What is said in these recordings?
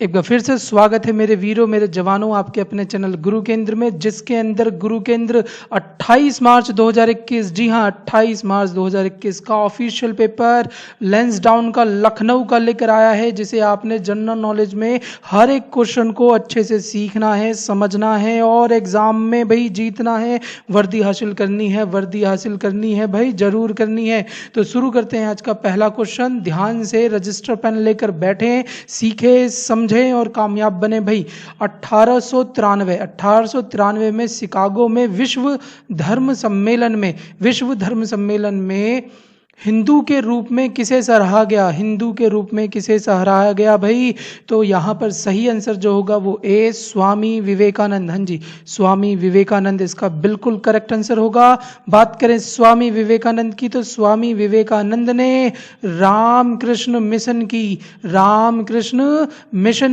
एक बार फिर से स्वागत है मेरे वीरों, मेरे जवानों, आपके अपने चैनल गुरु केंद्र में, जिसके अंदर गुरु केंद्र 28 मार्च 2021, जी हाँ 28 मार्च 2021 का ऑफिशियल पेपर लैंसडाउन का लखनऊ का लेकर आया है, जिसे आपने जनरल नॉलेज में हर एक क्वेश्चन को अच्छे से सीखना है, समझना है और एग्जाम में भाई जीतना है, वर्दी हासिल करनी है, वर्दी हासिल करनी है भाई, जरूर करनी है। तो शुरू करते हैं आज का पहला क्वेश्चन। ध्यान से रजिस्टर पेन लेकर बैठें, सीखे समझें और कामयाब बने भाई। 1893 में शिकागो में विश्व धर्म सम्मेलन में हिंदू के रूप में किसे सराहा गया? हिंदू के रूप में किसे सराहा गया भाई? तो यहाँ पर सही आंसर जो होगा वो ए, स्वामी विवेकानंद। हाँ जी, स्वामी विवेकानंद इसका बिल्कुल करेक्ट आंसर होगा। बात करें स्वामी विवेकानंद की, तो स्वामी विवेकानंद ने रामकृष्ण मिशन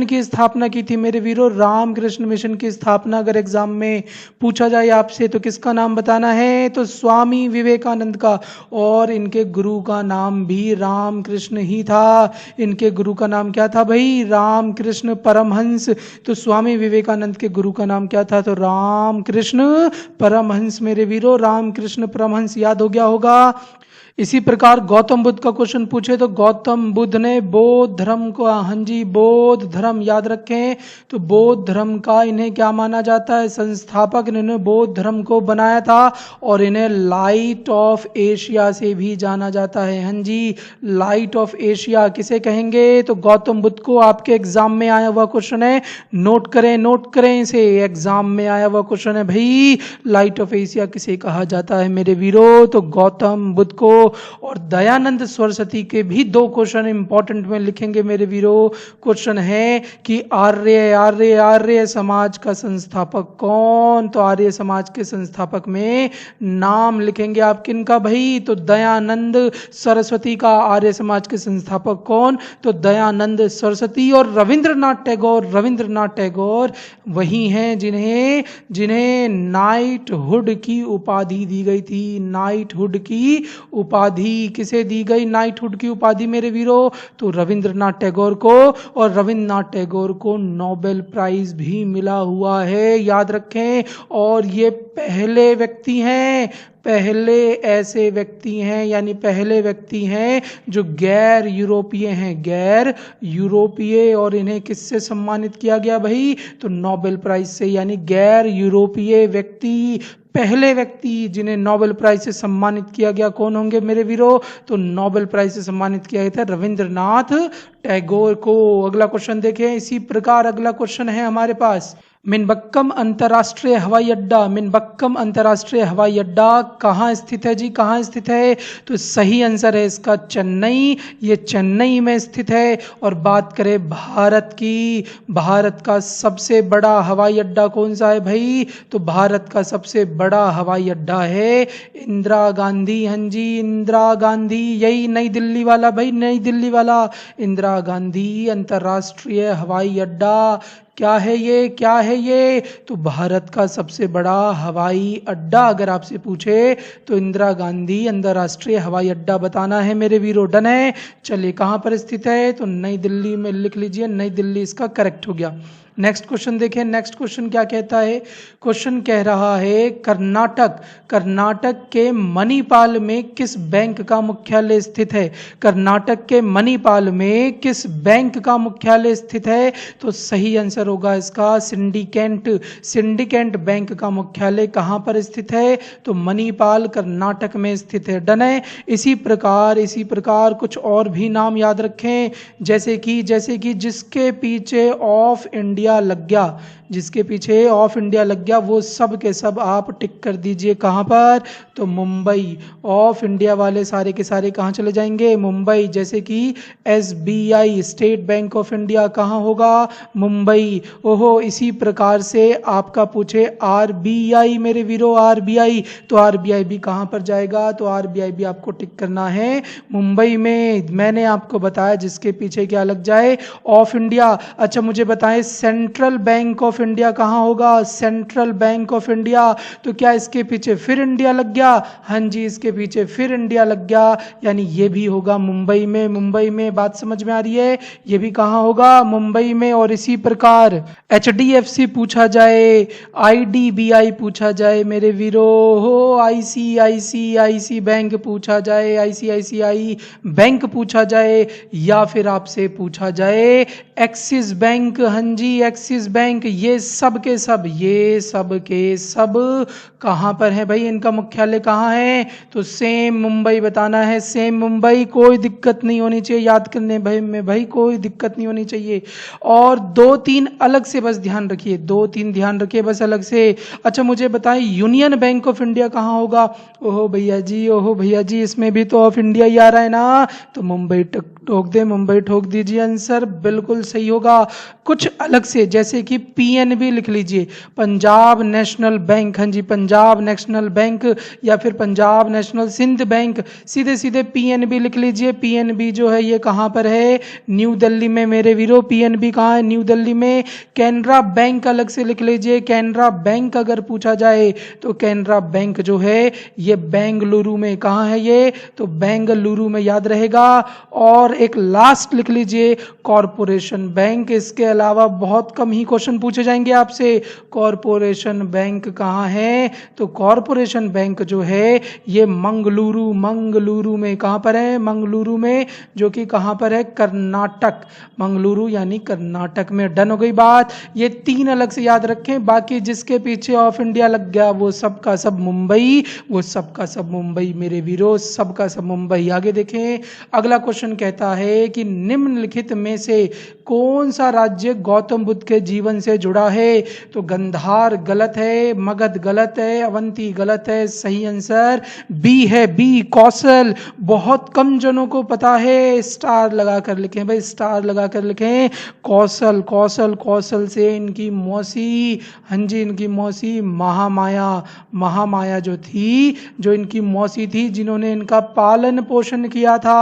की स्थापना की थी मेरे वीरों। रामकृष्ण मिशन की स्थापना अगर एग्जाम में पूछा जाए आपसे तो किसका नाम बताना है? तो स्वामी विवेकानंद का। और इनके गुरु का नाम भी रामकृष्ण ही था। इनके गुरु का नाम क्या था भाई? रामकृष्ण परमहंस। तो स्वामी विवेकानंद के गुरु का नाम क्या था? तो रामकृष्ण परमहंस मेरे वीरों, रामकृष्ण परमहंस याद हो गया होगा। इसी प्रकार गौतम बुद्ध का क्वेश्चन पूछे तो गौतम बुद्ध ने बौद्ध धर्म को, हाँ जी बौद्ध धर्म याद रखें, तो बौद्ध धर्म का इन्हें क्या माना जाता है? संस्थापक। इन्होंने बौद्ध धर्म को बनाया था और इन्हें लाइट ऑफ एशिया से भी जाना जाता है। हाँ जी, लाइट ऑफ एशिया किसे कहेंगे? तो गौतम बुद्ध को। आपके एग्जाम में आया हुआ क्वेश्चन है, नोट करें इसे, एग्जाम में आया हुआ क्वेश्चन है भाई, लाइट ऑफ एशिया किसे कहा जाता है मेरे वीरों? तो गौतम बुद्ध को। और दयानंद सरस्वती के भी दो क्वेश्चन इंपॉर्टेंट में लिखेंगे मेरे वीरों। क्वेश्चन है कि आर्य समाज का संस्थापक कौन? तो आर्य समाज के संस्थापक में नाम लिखेंगे आप किनका भाई? तो दयानंद सरस्वती का। आर्य समाज के संस्थापक कौन? तो दयानंद सरस्वती। और रविंद्रनाथ टैगोर वही हैं जिन्हें नाइटहुड की उपाधि दी गई थी। नाइटहुड की उपाधि किसे दी गई? नाइटहुड की उपाधि मेरे वीरों, तो रविंद्रनाथ टैगोर को। और रविंद्रनाथ टैगोर को नोबेल प्राइज भी मिला हुआ है, याद रखें। और ये पहले ऐसे व्यक्ति हैं, यानी पहले व्यक्ति हैं जो गैर यूरोपीय। और इन्हें किससे सम्मानित किया गया भाई? तो नोबेल प्राइज से। यानी गैर यूरोपीय व्यक्ति, पहले व्यक्ति जिन्हें नोबेल प्राइज से सम्मानित किया गया कौन होंगे मेरे वीरों? तो नोबेल प्राइज से सम्मानित किया गया था रविंद्रनाथ टैगोर को। अगला क्वेश्चन देखें। इसी प्रकार अगला क्वेश्चन है हमारे पास, मिनबक्कम अंतर्राष्ट्रीय हवाई अड्डा कहाँ स्थित है जी? कहाँ स्थित है? तो सही आंसर है इसका चेन्नई। ये चेन्नई में स्थित है। और बात करें भारत की, भारत का सबसे बड़ा हवाई अड्डा कौन सा है भाई? तो भारत का सबसे बड़ा हवाई अड्डा है इंदिरा गांधी। हाँ जी, इंदिरा गांधी, यही नई दिल्ली वाला भाई, नई दिल्ली वाला इंदिरा गांधी अंतर्राष्ट्रीय हवाई अड्डा। क्या है ये? तो भारत का सबसे बड़ा हवाई अड्डा अगर आपसे पूछे तो इंदिरा गांधी अंतर्राष्ट्रीय हवाई अड्डा बताना है मेरे वीरों। डन है? चलिए, कहाँ पर स्थित है? तो नई दिल्ली में लिख लीजिए, नई दिल्ली इसका करेक्ट हो गया। नेक्स्ट क्वेश्चन देखें। नेक्स्ट क्वेश्चन क्या कहता है? क्वेश्चन कह रहा है कर्नाटक के मणिपाल में किस बैंक का मुख्यालय स्थित है? कर्नाटक के मणिपाल में किस बैंक का मुख्यालय स्थित है? तो सही आंसर होगा इसका सिंडिकेट बैंक का मुख्यालय कहाँ पर स्थित है? तो मणिपाल कर्नाटक में स्थित है। डन है? इसी प्रकार कुछ और भी नाम याद रखें, जैसे कि जिसके पीछे ऑफ इंडिया लग गया, वो सब के सब आप टिक कर दीजिए। कहां पर? तो मुंबई। ऑफ इंडिया वाले सारे के सारे कहां चले जाएंगे? मुंबई। जैसे कि SBI, state bank of India, कहां होगा? मुंबई। ओहो, इसी प्रकार से आपका पूछे RBI मेरे वीरों, RBI, तो RBI भी कहां पर जाएगा? तो RBI भी आपको टिक करना है मुंबई में। मैंने आपको बताया जिसके पीछे क्या लग जाए? Of India. अच्छा, मुझे बताएं central bank of of India कहाँ होगा? Central bank of India. तो क्या इसके पीछे फिर इंडिया लग गया? हाँ जी, इसके पीछे फिर इंडिया लग गया, यानी ये भी होगा मुंबई में। मुंबई में बात समझ में आ रही है? ये भी कहाँ होगा? मुंबई में। और इसी प्रकार HDFC पूछा जाए, IDBI पूछा जाए मेरे वीरो हो, ICICI बैंक पूछा जाए, ICICI बैंक पूछा जाए, या फिर आपसे पूछा जाए एक्सिस बैंक। हाँ जी, एक्सिस बैंक। ये सब के सब, ये सब के सब कहाँ पर है भाई? इनका मुख्यालय कहाँ है? तो सेम मुंबई बताना है, सेम मुंबई। कोई दिक्कत नहीं होनी चाहिए याद करने भाई में, भाई कोई दिक्कत नहीं होनी चाहिए। और 2-3 अलग से बस ध्यान रखिए, 2-3 ध्यान रखिए बस अलग से। अच्छा मुझे बताएं, यूनियन बैंक ऑफ इंडिया कहाँ होगा? ओहो भैया जी, ओहो भैया जी, इसमें भी तो ऑफ इंडिया ही आ रहा है ना, तो मुंबई ठोक दे, मुंबई ठोक दीजिए। आंसर बिल्कुल सही होगा। कुछ अलग से, जैसे कि PNB लिख लीजिए, पंजाब नेशनल बैंक। हाँ जी, पंजाब नेशनल बैंक, या फिर पंजाब नेशनल सिंध बैंक, सीधे सीधे PNB लिख लीजिए। PNB जो है ये कहाँ पर है? न्यू दिल्ली में मेरे वीरो। PNB कहाँ है? न्यू दिल्ली में। कैनरा बैंक अलग से लिख लीजिए। कैनरा बैंक अगर पूछा जाए तो कैनरा बैंक जो है ये बेंगलुरु में। कहाँ है ये? तो बेंगलुरु में, याद रहेगा। और एक लास्ट लिख लीजिए, कॉरपोरेशन बैंक। इसके अलावा बहुत कम ही क्वेश्चन पूछे जाएंगे आपसे। कॉरपोरेशन बैंक कहाँ है? तो कॉरपोरेशन बैंक जो है ये मंगलुरु, मंगलुरु में। कहाँ पर है? मंगलुरु में, जो कि कहाँ पर है? कर्नाटक। मंगलुरु यानी कर्नाटक में। डन हो गई बात। ये 3 अलग से याद रखें, बाकी जिसके पीछे ऑफ इंडिया लग गया वो सब का सब मुंबई, वो सब का सब मुंबई मेरे वीरो, सब का सब मुंबई। आगे देखें, अगला क्वेश्चन कहता है कि निम्नलिखित में से कौन सा राज्य गौतम बुद्ध के जीवन से जुड़ा है? तो गंधार गलत है, मगध गलत है, अवंती गलत है। सही आंसर बी है, बी कौशल। बहुत कम जनों को पता है, स्टार लगा कर लिखें भाई, स्टार लगा कर लिखें। कौशल, कौशल, कौशल से इनकी मौसी, हाँ जी इनकी मौसी महामाया, महामाया जो थी, जो इनकी मौसी थी, जिन्होंने इनका पालन पोषण किया था।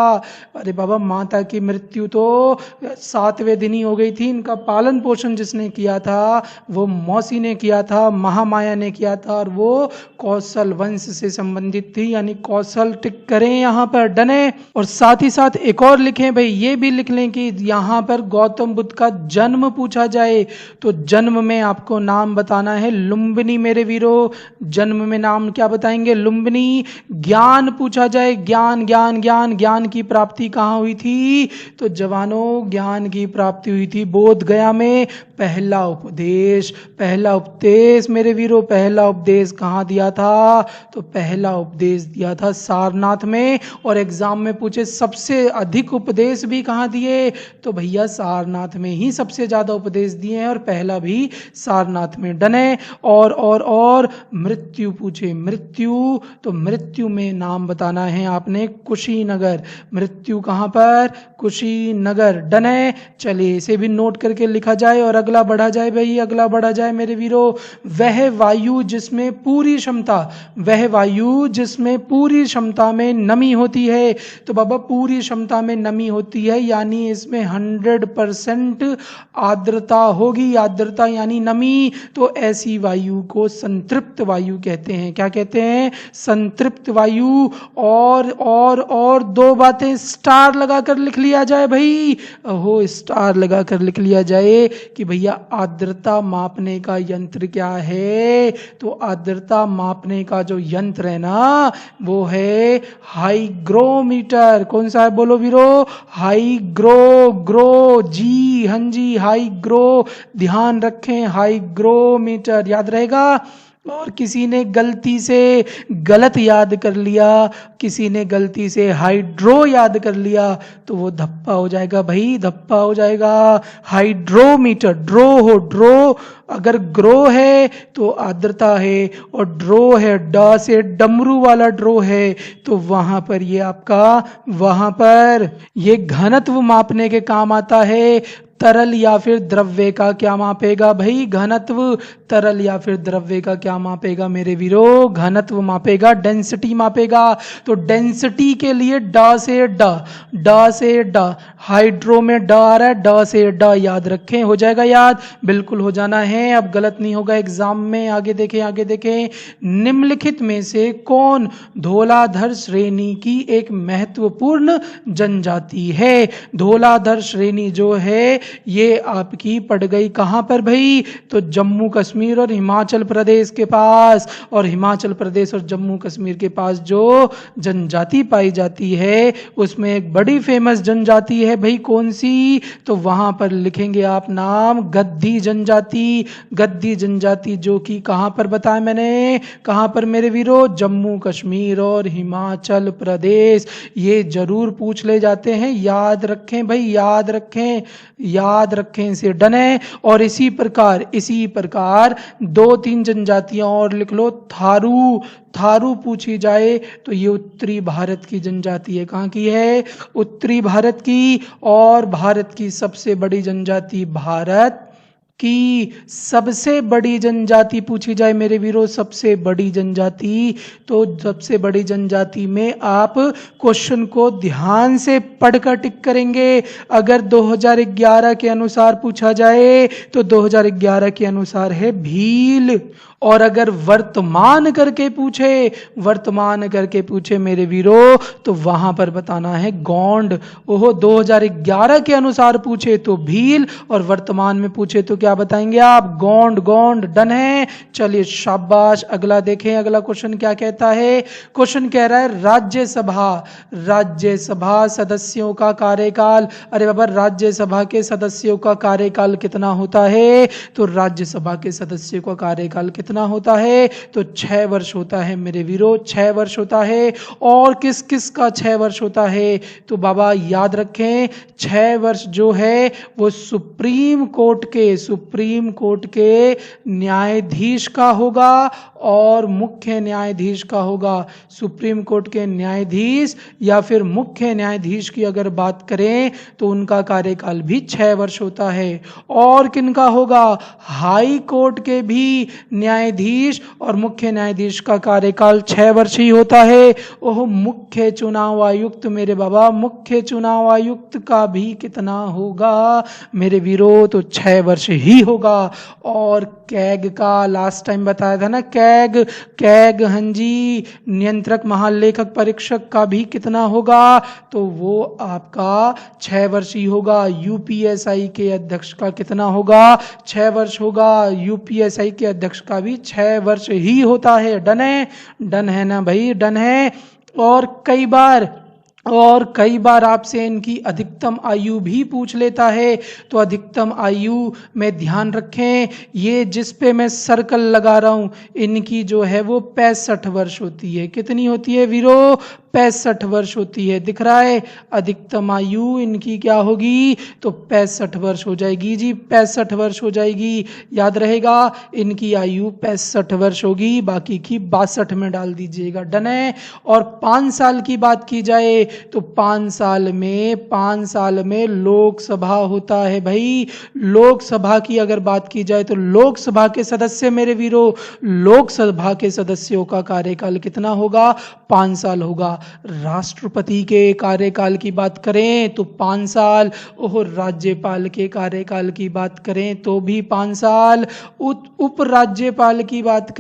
अरे बाबा, माता की मृत्यु तो 7वें दिन ही हो गई थी, इनका पालन पोषण जिसने किया था वो मौसी ने किया था, महामाया ने किया था, और वो कौशल वंश से संबंधित थी, यानी कौशल। टिक करें यहाँ पर, डन है। और साथ ही साथ एक और लिखें भाई, ये भी लिख लें कि यहाँ पर गौतम बुद्ध का जन्म पूछा जाए तो जन्म में आपको नाम बताना है लुम्बिनी मेरे वीरो। जन्म में नाम क्या बताएंगे? लुम्बिनी। ज्ञान पूछा जाए, ज्ञान, ज्ञान, ज्ञान, ज्ञान की प्राप्ति कहाँ हुई थी? तो जवानों, ज्ञान की प्राप्ति हुई थी बोध गया में। पहला उपदेश, पहला उपदेश मेरे वीरों, पहला उपदेश कहाँ दिया था? तो पहला उपदेश दिया था सारनाथ में। और एग्जाम में पूछे सबसे अधिक उपदेश भी कहाँ दिए? तो भैया सारनाथ में ही सबसे ज्यादा उपदेश दिए हैं, और पहला भी सारनाथ में। डन है। और मृत्यु पूछे, मृत्यु, तो मृत्यु में नाम बताना है आपने कुशीनगर। मृत्यु कहाँ पर? कुशीनगर। डन है। चलिए इसे भी नोट करके लिखा जाए और अगला बढ़ा जाए भाई, अगला बढ़ा जाए मेरे वीरों। वह वायु जिसमें पूरी क्षमता, वह वायु जिसमें पूरी क्षमता में नमी होती है। तो बाबा पूरी क्षमता में नमी होती है यानी इसमें 100% आर्द्रता होगी। आर्द्रता यानी नमी। तो ऐसी वायु को संतृप्त वायु कहते हैं। क्या कहते हैं? संतृप्त वायु। और 2 बातें स्टार लगाकर लिख लिया जाए भाई, हो स्टार लगाकर लिख लिया जाए कि भैया आर्द्रता मापने का यंत्र क्या है? तो आर्द्रता मापने का जो यंत्र है ना वो है हाईग्रोमीटर। कौन सा है बोलो वीरो? ग्रो जी, हाँ जी हाईग्रो। ध्यान रखें, हाईग्रोमीटर याद रहेगा। और किसी ने गलती से गलत याद कर लिया, किसी ने गलती से हाइड्रो याद कर लिया तो वो धप्पा हो जाएगा भाई, धप्पा हो जाएगा। हाइड्रोमीटर, ड्रो हो, ड्रो अगर ग्रो है तो आर्द्रता है, और ड्रो है ड से डमरू वाला ड्रो है, तो वहां पर ये आपका, वहां पर ये घनत्व मापने के काम आता है। तरल या फिर द्रव्य का क्या मापेगा भाई? घनत्व। तरल या फिर द्रव्य का क्या मापेगा मेरे वीरों? घनत्व मापेगा, डेंसिटी मापेगा। तो डेंसिटी के लिए ड से ड, हाइड्रो में ड आ रहा है, ड से ड याद रखें, हो जाएगा याद? बिल्कुल हो जाना है, अब गलत नहीं होगा एग्जाम में। आगे देखें, निम्नलिखित में से कौन धौलाधर श्रेणी की एक महत्वपूर्ण जनजाति है? धौलाधर श्रेणी जो है ये आपकी पड़ गई कहां पर भाई? तो जम्मू कश्मीर और हिमाचल प्रदेश के पास। और हिमाचल प्रदेश और जम्मू कश्मीर के पास जो जनजाति पाई जाती है उसमें एक बड़ी फेमस जनजाति है भाई, कौन सी? तो वहां पर लिखेंगे आप नाम, गद्दी जनजाति। गद्दी जनजाति जो कि कहां पर बताया मैंने, कहां पर मेरे वीरों? जम्मू कश्मीर और हिमाचल प्रदेश। ये जरूर पूछ ले जाते हैं, याद रखें भाई, याद रखें इसे, डन है। और इसी प्रकार 2-3 जनजातियां और लिख लो। थारू पूछी जाए तो ये उत्तरी भारत की जनजाति है। कहाँ की है? उत्तरी भारत की। और भारत की सबसे बड़ी जनजाति, भारत की सबसे बड़ी जनजाति पूछी जाए मेरे वीरों, सबसे बड़ी जनजाति, तो सबसे बड़ी जनजाति में आप क्वेश्चन को ध्यान से पढ़कर टिक करेंगे। अगर 2011 के अनुसार पूछा जाए तो 2011 के अनुसार है भील। और अगर वर्तमान करके पूछे मेरे वीरों तो वहां पर बताना है गोंड। ओहो, 2011 के अनुसार पूछे तो भील और वर्तमान में पूछे तो क्या बताएंगे आप? गोंड। डन है, चलिए शाबाश। अगला देखें, अगला क्वेश्चन क्या कहता है? क्वेश्चन कह रहा है राज्यसभा सदस्यों का कार्यकाल। अरे बाबा, राज्यसभा के सदस्यों का कार्यकाल कितना होता है? तो राज्यसभा के सदस्यों का कार्यकाल कितना होता है? तो 6 वर्ष होता है मेरे वीरों, 6 वर्ष होता है। और किस किस का 6 वर्ष होता है? तो बाबा याद रखें, 6 वर्ष जो है वो सुप्रीम कोर्ट के न्यायाधीश का होगा और मुख्य न्यायाधीश का होगा। सुप्रीम कोर्ट के न्यायाधीश या फिर मुख्य न्यायाधीश की अगर बात करें तो उनका कार्यकाल भी 6 वर्ष होता है। और किनका होगा? हाई कोर्ट के भी न्यायाधीश और मुख्य न्यायाधीश का कार्यकाल 6 वर्ष ही होता है। ओह, मुख्य चुनाव आयुक्त मेरे बाबा, मुख्य चुनाव आयुक्त का भी कितना होगा मेरे वीरों? तो 6 वर्ष ही होगा। और कैग का लास्ट टाइम बताया था ना, कैग हंजी, नियंत्रक महालेखक परीक्षक का भी कितना होगा? तो वो आपका 6 वर्ष ही होगा। यूपीएसआई के अध्यक्ष का कितना होगा? 6 वर्ष होगा। यूपीएसआई के अध्यक्ष का भी 6 वर्ष ही होता है। डन है ना भाई, डन है। और कई बार आपसे इनकी अधिकतम आयु भी पूछ लेता है। तो अधिकतम आयु में ध्यान रखें, ये जिस पे मैं सर्कल लगा रहा हूं इनकी जो है वो 65 वर्ष होती है। कितनी होती है वीरो? 65 वर्ष होती है। दिख रहा है? अधिकतम आयु इनकी क्या होगी? तो 65 वर्ष हो जाएगी जी, 65 वर्ष हो जाएगी। याद रहेगा, इनकी आयु 65 वर्ष होगी, बाकी की 62 में डाल दीजिएगा। डन है। और 5 साल की बात की जाए तो 5 साल में लोकसभा होता है भाई। लोकसभा की अगर बात की जाए तो लोकसभा के सदस्य मेरे वीरों, लोकसभा के सदस्यों का कार्यकाल कितना होगा? 5 साल होगा। राष्ट्रपति के कार्यकाल की बात करें तो 5 साल। ओह, राज्यपाल के कार्यकाल की बात करें तो भी 5 साल। उपराज्यपाल की बात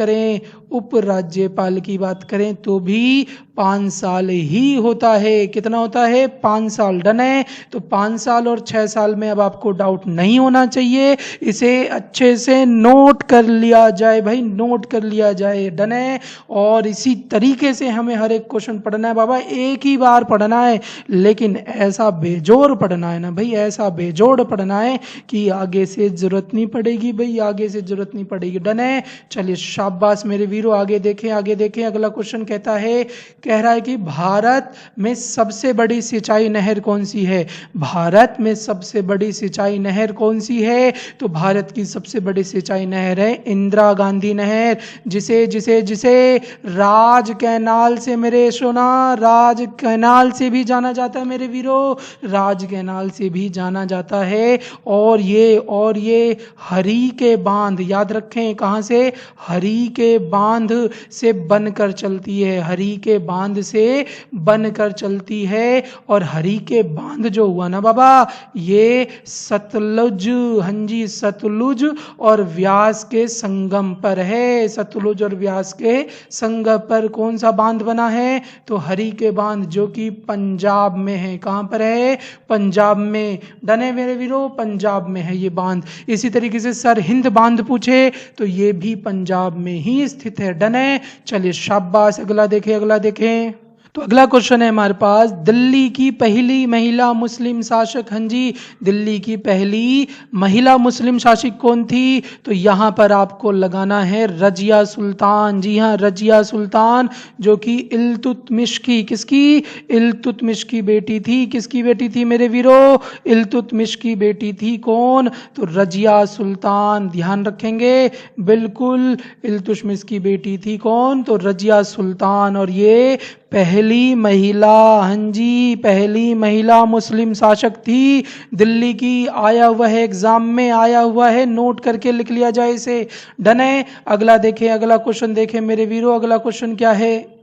करें तो भी 5 साल ही होता है। कितना होता है? 5 साल। डन है। तो 5 साल और 6 साल में अब आपको डाउट नहीं होना चाहिए, इसे अच्छे से नोट कर लिया जाए भाई, नोट कर लिया जाए। डन है। और इसी तरीके से हमें हर एक क्वेश्चन पढ़ना है बाबा, एक ही बार पढ़ना है, लेकिन ऐसा बेजोड़ पढ़ना है ना भाई, ऐसा बेजोड़ पढ़ना है कि आगे से जरूरत नहीं पड़ेगी भाई, आगे से जरूरत नहीं पड़ेगी। डन है। चलिए शाबाश मेरे वीरों, आगे देखें आगे देखें। अगला क्वेश्चन कह रहा है कि भारत में सबसे बड़ी सिंचाई नहर कौन सी है? भारत में सबसे बड़ी सिंचाई नहर कौन सी है? तो भारत की सबसे बड़ी सिंचाई नहर है इंदिरा गांधी नहर, जिसे जिसे जिसे राज कैनाल से, मेरे सोना, राज कैनाल से भी जाना जाता है मेरे वीरों, राज कैनाल से भी जाना जाता है। और ये हरी के बांध, याद रखें, कहां से? हरी के बांध से बनकर चलती है, हरी के बांध से बनकर चलती है। और हरी के बांध जो हुआ ना बाबा, ये सतलुज, हाँ जी, सतलुज और व्यास के संगम पर है। सतलुज और व्यास के संगम पर कौन सा बांध बना है? तो हरी के बांध, जो कि पंजाब में है। कहां पर है? पंजाब में। डन है मेरे वीरों, पंजाब में है ये बांध। इसी तरीके से सर हिंद बांध पूछे तो ये भी पंजाब में ही स्थित है। डन है, चलिए शाबाश। अगला देखें। तो अगला क्वेश्चन है हमारे पास, दिल्ली की पहली महिला मुस्लिम शासक, हाँ जी, दिल्ली की पहली महिला मुस्लिम शासक कौन थी? तो यहाँ पर आपको लगाना है रजिया सुल्तान। जी हाँ, रजिया सुल्तान, जो कि इल्तुतमिश की, किसकी? इल्तुतमिश की बेटी थी। किसकी बेटी थी मेरे वीरों? इल्तुतमिश की बेटी थी। कौन? तो रजिया सुल्तान। ध्यान रखेंगे, बिल्कुल इल्तुतमिश की बेटी थी। कौन? तो रजिया सुल्तान। और ये पहली महिला, हाँ जी, पहली महिला मुस्लिम शासक थी दिल्ली की। आया हुआ है, एग्जाम में आया हुआ है, नोट करके लिख लिया जाए इसे। डन है। अगला क्वेश्चन देखें मेरे वीरों। अगला क्वेश्चन क्या है?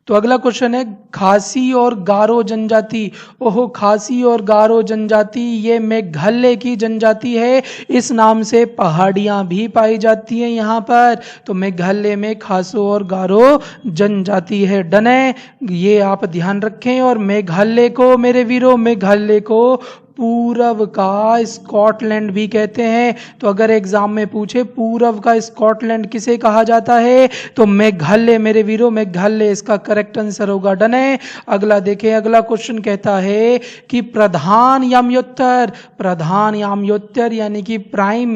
तो अगला क्वेश्चन है, खासी और गारो जनजाति। ओहो, खासी और गारो जनजाति ये मेघालय की जनजाति है। इस नाम से पहाड़ियां भी पाई जाती हैं यहाँ पर। तो मेघालय में खासो और गारो जनजाति है। डन है, ये आप ध्यान रखें। और मेघालय को मेरे वीरों, मेघालय को पूरब का स्कॉटलैंड भी कहते हैं। तो अगर एग्जाम में पूछे पूरब का स्कॉटलैंड किसे कहा जाता है? तो मेघालय मेरे वीरों, मेघालय इसका करेक्ट आंसर होगा। डन है। अगला देखें। अगला क्वेश्चन कहता है कि प्रधान याम्योत्तर यानी कि प्राइम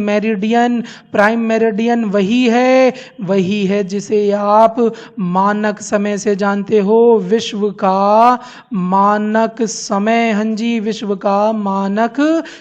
मेरिडियन वही है जिसे आप मानक समय से जानते हो। विश्व का मानक समय, हाँ जी, विश्व का मानक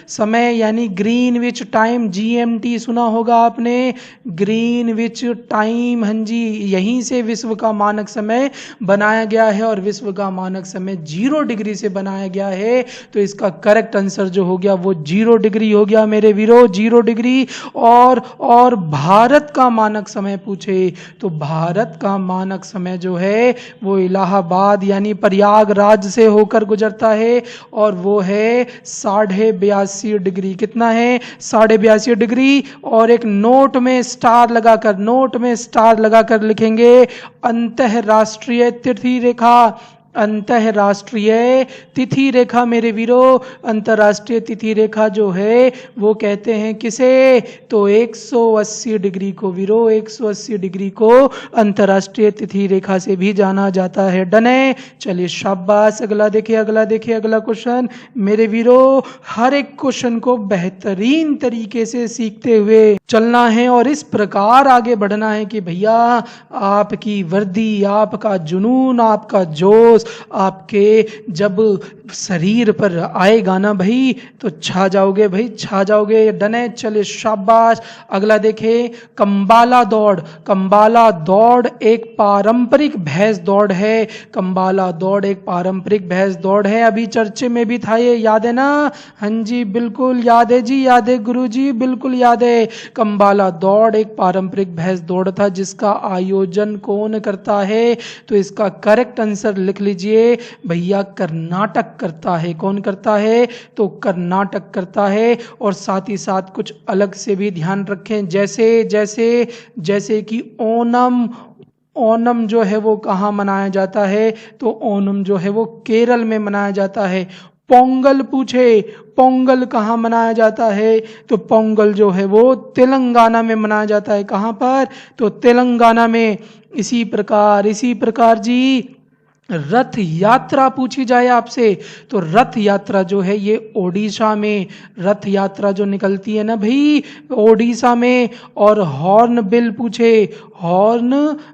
समय यानी ग्रीनविच टाइम, जीएमटी सुना होगा आपने, ग्रीनविच टाइम, हाँ जी, यहीं से विश्व का मानक समय बनाया गया है। और विश्व का मानक समय 0 डिग्री से बनाया गया है। तो इसका करेक्ट आंसर जो हो गया वो 0 डिग्री हो गया मेरे वीरों, 0 डिग्री। और भारत का मानक समय पूछे तो भारत का मानक समय जो है वो इलाहाबाद यानी प्रयागराज से होकर गुजरता है। और वो है 82.5 डिग्री। कितना है? 82.5 डिग्री। और एक नोट में स्टार लगाकर लिखेंगे अंतरराष्ट्रीय तिथि रेखा। अंतरराष्ट्रीय तिथि रेखा मेरे वीरों, अंतरराष्ट्रीय तिथि रेखा जो है वो कहते हैं किसे? तो 180 डिग्री को वीरों, 180 डिग्री को अंतरराष्ट्रीय तिथि रेखा से भी जाना जाता है। डन है, चलिए शाबाश। अगला देखिए अगला क्वेश्चन मेरे वीरों। हर एक क्वेश्चन को बेहतरीन तरीके से सीखते हुए चलना है और इस प्रकार आगे बढ़ना है कि भैया आपकी वर्दी, आपका जुनून, आपका जोश आपके जब शरीर पर आएगा ना भाई तो छा जाओगे भाई, छा जाओगे। डन है, चलिए शाबाश। अगला देखें, कंबाला दौड़ एक पारंपरिक भैंस दौड़ है। कंबाला दौड़ एक पारंपरिक भैंस दौड़ है। अभी चर्चे में भी था, ये याद है ना? हाँ जी, बिल्कुल याद है जी, याद है गुरु जी, बिल्कुल याद है। कंबाला दौड़ एक पारंपरिक भैंस दौड़ था जिसका आयोजन कौन करता है? तो इसका करेक्ट आंसर लिख लीजिए भैया, कर्नाटक करता है। कौन करता है? तो कर्नाटक करता है। और साथ ही साथ कुछ अलग से भी ध्यान रखें, जैसे कि ओनम जो है वो कहाँ मनाया जाता है? तो ओनम जो है वो केरल में मनाया जाता है। पोंगल पूछे, पोंगल कहाँ मनाया जाता है? तो पोंगल जो है वो तेलंगाना में मनाया जाता है। कहाँ पर? तो तेलंगाना में। इसी प्रकार जी रथ यात्रा पूछी जाए आपसे तो रथ यात्रा जो है ये ओडिशा में रथ यात्रा जो निकलती है ना भाई ओडिशा में। और हॉर्न बिल पूछे, हॉर्न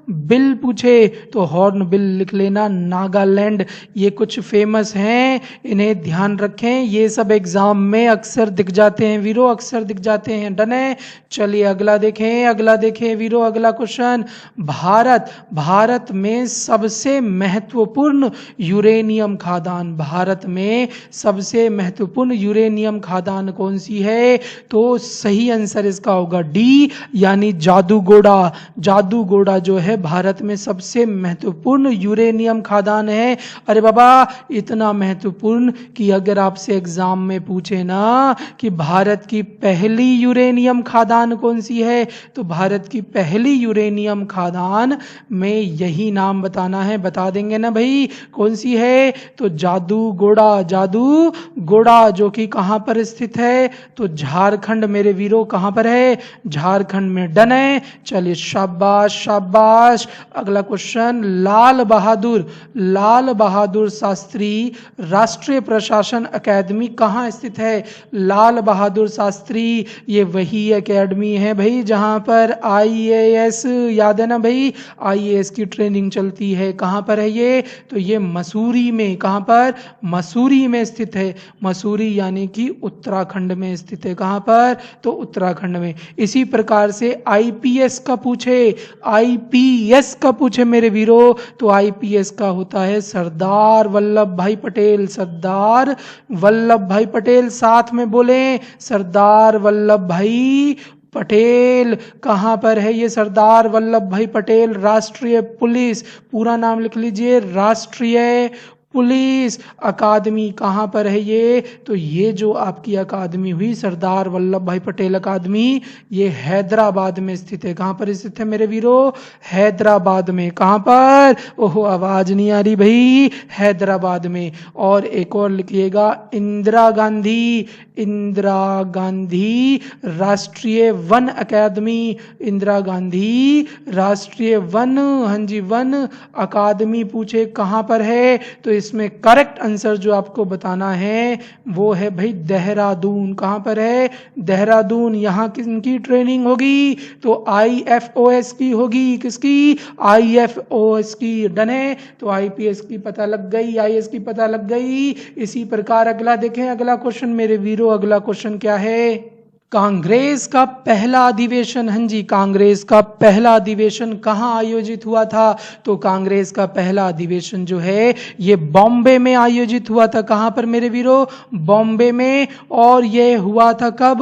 बिल पूछे तो हॉर्न बिल लिख लेना नागालैंड। ये कुछ फेमस हैं, इन्हें ध्यान रखें, ये सब एग्जाम में अक्सर दिख जाते हैं वीरो, अक्सर दिख जाते हैं। डन है, चलिए अगला देखें, अगला देखें वीरो, अगला क्वेश्चन। भारत, भारत में सबसे महत्वपूर्ण यूरेनियम खादान, भारत में सबसे महत्वपूर्ण यूरेनियम खादान कौन सी है? तो सही आंसर इसका होगा डी, यानी जादूगोड़ा। जादूगोड़ा जो है भारत में सबसे महत्वपूर्ण यूरेनियम खादान है। अरे बाबा इतना महत्वपूर्ण कि अगर आपसे एग्जाम में पूछे ना कि भारत की पहली यूरेनियम खादान कौन सी है, तो भारत की पहली यूरेनियम खादान में यही नाम बताना है। बता देंगे ना भाई कौन सी है? तो जादूगोड़ा, जादूगोड़ा जो कि कहां पर स्थित है? तो झारखंड मेरे वीरों, कहां पर है? झारखंड में। डन है, चलिए शाबाश शाबाश। अगला क्वेश्चन, लाल बहादुर, लाल बहादुर शास्त्री राष्ट्रीय प्रशासन अकादमी कहाँ स्थित है? लाल बहादुर शास्त्री, ये वही अकेडमी है भाई जहां पर आईएएस, याद है ना भाई, आईएएस की ट्रेनिंग चलती है। कहां पर है ये? तो ये मसूरी में। कहां पर? मसूरी में स्थित है। मसूरी यानी कि उत्तराखंड में स्थित है। कहां पर? तो उत्तराखंड में। इसी प्रकार से आईपीएस का पूछे, आईपीएस का पूछे मेरे वीरों, तो आईपीएस का होता है सरदार वल्लभ भाई पटेल, सरदार वल्लभ भाई पटेल। साथ में बोले सरदार वल्लभ भाई पटेल। कहां पर है ये सरदार वल्लभ भाई पटेल? राष्ट्रीय पुलिस, पूरा नाम लिख लीजिए, राष्ट्रीय पुलिस अकादमी कहां पर है ये? तो ये जो आपकी अकादमी हुई सरदार वल्लभ भाई पटेल अकादमी, ये हैदराबाद में स्थित है। कहां पर स्थित है मेरे वीरों? हैदराबाद में। कहां पर? ओहो आवाज नहीं आ रही भाई, हैदराबाद में। और एक और लिखिएगा, इंदिरा गांधी, इंदिरा गांधी राष्ट्रीय वन अकादमी, इंदिरा गांधी राष्ट्रीय वन, हाँ जी वन अकादमी पूछे कहां पर है? तो इसमें करेक्ट आंसर जो आपको बताना है वो है भाई देहरादून। कहां पर है? देहरादून। यहां किनकी ट्रेनिंग होगी? तो आईएफओएस की होगी। किसकी? आईएफओएस की। डन है, तो आईपीएस की पता लग गई, आईएएस की पता लग गई। इसी प्रकार अगला देखें, अगला क्वेश्चन मेरे वीरों, अगला क्वेश्चन क्या है? कांग्रेस का पहला अधिवेशन, हाँ जी, कांग्रेस का पहला अधिवेशन कहाँ आयोजित हुआ था? तो कांग्रेस का पहला अधिवेशन जो है ये बॉम्बे में आयोजित हुआ था। कहाँ पर मेरे वीरों? बॉम्बे में। और ये हुआ था कब?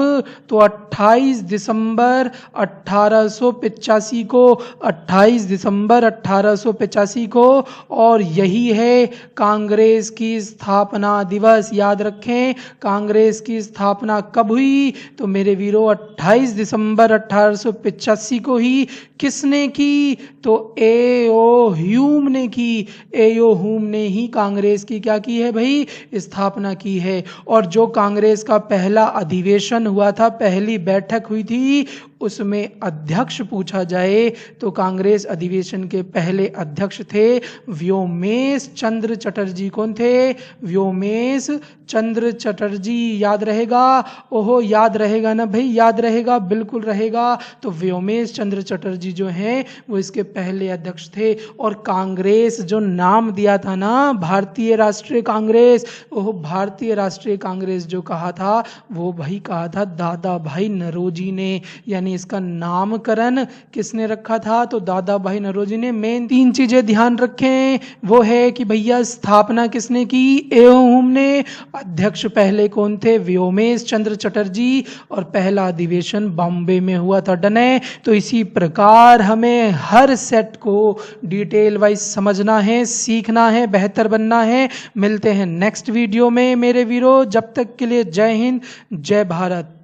तो 28 दिसंबर 1885 को, 28 दिसंबर 1885 को। और यही है कांग्रेस की स्थापना दिवस। याद रखें, कांग्रेस की स्थापना कब हुई? तो मेरे वीरों 28 दिसंबर 1885 को ही। किसने की? तो एओ ह्यूम ने की। एओ ह्यूम ने ही कांग्रेस की क्या की है भाई? स्थापना की है। और जो कांग्रेस का पहला अधिवेशन हुआ था, पहली बैठक हुई थी, उसमें अध्यक्ष पूछा जाए तो कांग्रेस अधिवेशन के पहले अध्यक्ष थे व्योमेश चंद्र चटर्जी। कौन थे? व्योमेश चंद्र चटर्जी। याद रहेगा? ओहो याद रहेगा ना भाई, याद रहेगा, बिल्कुल रहेगा। तो व्योमेश चंद्र चटर्जी जो हैं वो इसके पहले अध्यक्ष थे। और कांग्रेस जो नाम दिया था ना, भारतीय राष्ट्रीय कांग्रेस, ओह भारतीय राष्ट्रीय कांग्रेस जो कहा था वो भाई कहा था दादा भाई नरोजी ने। यानी इसका नामकरण किसने रखा था? तो दादा भाई नरोजी ने। मेन 3 चीजें ध्यान रखें, वो है कि भैया स्थापना किसने की? एओ ने। अध्यक्ष पहले कौन थे? व्योमेश चंद्र चटर्जी। और पहला अधिवेशन बॉम्बे में हुआ था। डन है, तो इसी प्रकार हमें हर सेट को डिटेल वाइज समझना है, सीखना है, बेहतर बनना है। मिलते हैं नेक्स्ट वीडियो में मेरे वीरों, जब तक के लिए जय हिंद, जय भारत।